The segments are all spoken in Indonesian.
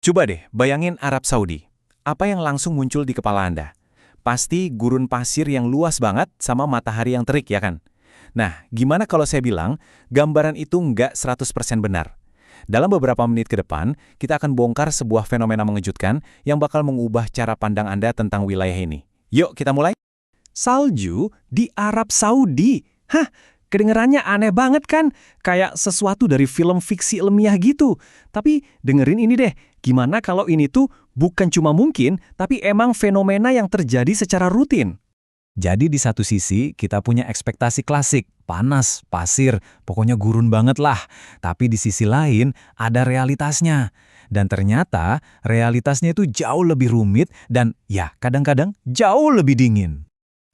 Coba deh bayangin Arab Saudi. Apa yang langsung muncul di kepala Anda? Pasti gurun pasir yang luas banget sama matahari yang terik, ya kan? Nah, gimana kalau saya bilang gambaran itu nggak 100% benar? Dalam beberapa menit ke depan, kita akan bongkar sebuah fenomena mengejutkan yang bakal mengubah cara pandang Anda tentang wilayah ini. Yuk, kita mulai. Salju di Arab Saudi. Hah, kedengerannya aneh banget kan? Kayak sesuatu dari film fiksi ilmiah gitu. Tapi dengerin ini deh, gimana kalau ini tuh bukan cuma mungkin, tapi emang fenomena yang terjadi secara rutin? Jadi di satu sisi kita punya ekspektasi klasik, panas, pasir, pokoknya gurun banget lah. Tapi di sisi lain ada realitasnya. Dan ternyata realitasnya itu jauh lebih rumit dan ya kadang-kadang jauh lebih dingin.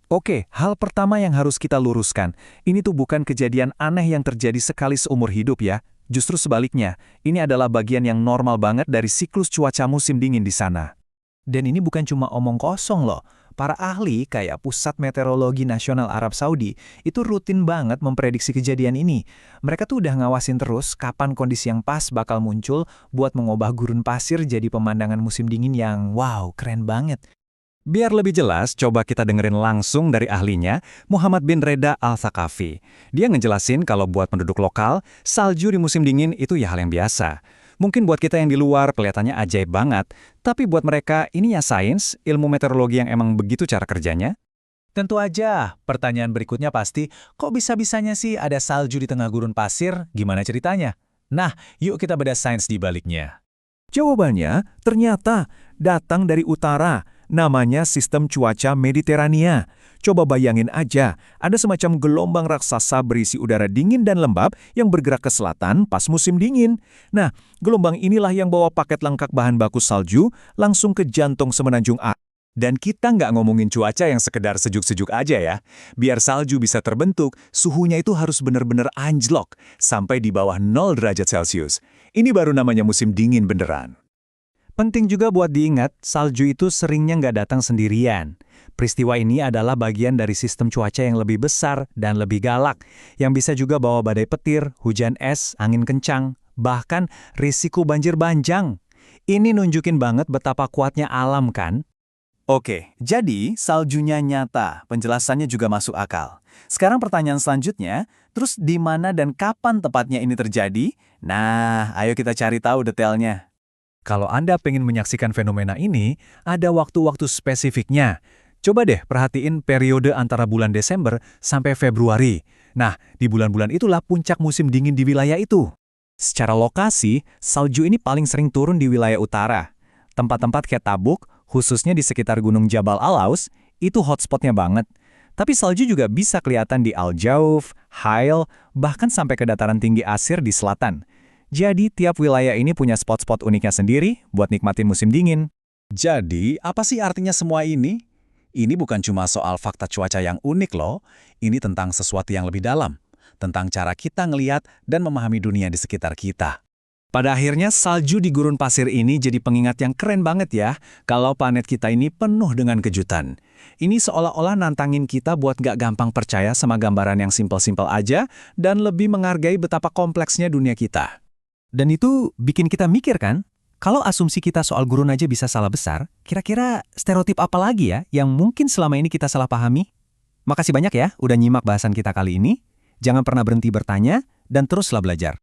Oke, hal pertama yang harus kita luruskan, ini tuh bukan kejadian aneh yang terjadi sekali seumur hidup ya. Justru sebaliknya, ini adalah bagian yang normal banget dari siklus cuaca musim dingin di sana. Dan ini bukan cuma omong kosong loh. Para ahli kayak Pusat Meteorologi Nasional Arab Saudi itu rutin banget memprediksi kejadian ini. Mereka tuh udah ngawasin terus kapan kondisi yang pas bakal muncul buat mengubah gurun pasir jadi pemandangan musim dingin yang wow, keren banget. Biar lebih jelas, coba kita dengerin langsung dari ahlinya, Muhammad bin Reda Al-Thaqafi. Dia ngejelasin kalau buat penduduk lokal, salju di musim dingin itu ya hal yang biasa. Mungkin buat kita yang di luar kelihatannya ajaib banget, tapi buat mereka ini ya sains, ilmu meteorologi yang emang begitu cara kerjanya. Tentu aja, pertanyaan berikutnya pasti, kok bisa-bisanya sih ada salju di tengah gurun pasir? Gimana ceritanya? Nah, yuk kita bedah sains di baliknya. Jawabannya ternyata datang dari utara, namanya sistem cuaca Mediterania. Coba bayangin aja, ada semacam gelombang raksasa berisi udara dingin dan lembab yang bergerak ke selatan pas musim dingin. Nah, gelombang inilah yang bawa paket lengkap bahan baku salju langsung ke jantung semenanjung A. Dan kita nggak ngomongin cuaca yang sekedar sejuk-sejuk aja ya. Biar salju bisa terbentuk, suhunya itu harus benar-benar anjlok, sampai di bawah 0 derajat Celcius. Ini baru namanya musim dingin beneran. Penting juga buat diingat, salju itu seringnya nggak datang sendirian. Peristiwa ini adalah bagian dari sistem cuaca yang lebih besar dan lebih galak, yang bisa juga bawa badai petir, hujan es, angin kencang, bahkan risiko banjir bandang. Ini nunjukin banget betapa kuatnya alam kan? Oke, jadi saljunya nyata, penjelasannya juga masuk akal. Sekarang pertanyaan selanjutnya, terus di mana dan kapan tepatnya ini terjadi? Nah, ayo kita cari tahu detailnya. Kalau Anda pengen menyaksikan fenomena ini, ada waktu-waktu spesifiknya. Coba deh perhatiin periode antara bulan Desember sampai Februari. Nah, di bulan-bulan itulah puncak musim dingin di wilayah itu. Secara lokasi, salju ini paling sering turun di wilayah utara. Tempat-tempat kayak Tabuk, khususnya di sekitar Gunung Jabal Alaus, itu hotspotnya banget. Tapi salju juga bisa kelihatan di Al-Jauf, Hail, bahkan sampai ke dataran tinggi Asir di selatan. Jadi, tiap wilayah ini punya spot-spot uniknya sendiri buat nikmatin musim dingin. Jadi, apa sih artinya semua ini? Ini bukan cuma soal fakta cuaca yang unik loh, ini tentang sesuatu yang lebih dalam, tentang cara kita ngelihat dan memahami dunia di sekitar kita. Pada akhirnya, salju di gurun pasir ini jadi pengingat yang keren banget ya, kalau planet kita ini penuh dengan kejutan. Ini seolah-olah nantangin kita buat gak gampang percaya sama gambaran yang simpel-simpel aja, dan lebih menghargai betapa kompleksnya dunia kita. Dan itu bikin kita mikir kan, kalau asumsi kita soal gurun aja bisa salah besar, kira-kira stereotip apa lagi ya yang mungkin selama ini kita salah pahami? Makasih banyak ya udah nyimak bahasan kita kali ini. Jangan pernah berhenti bertanya, dan teruslah belajar.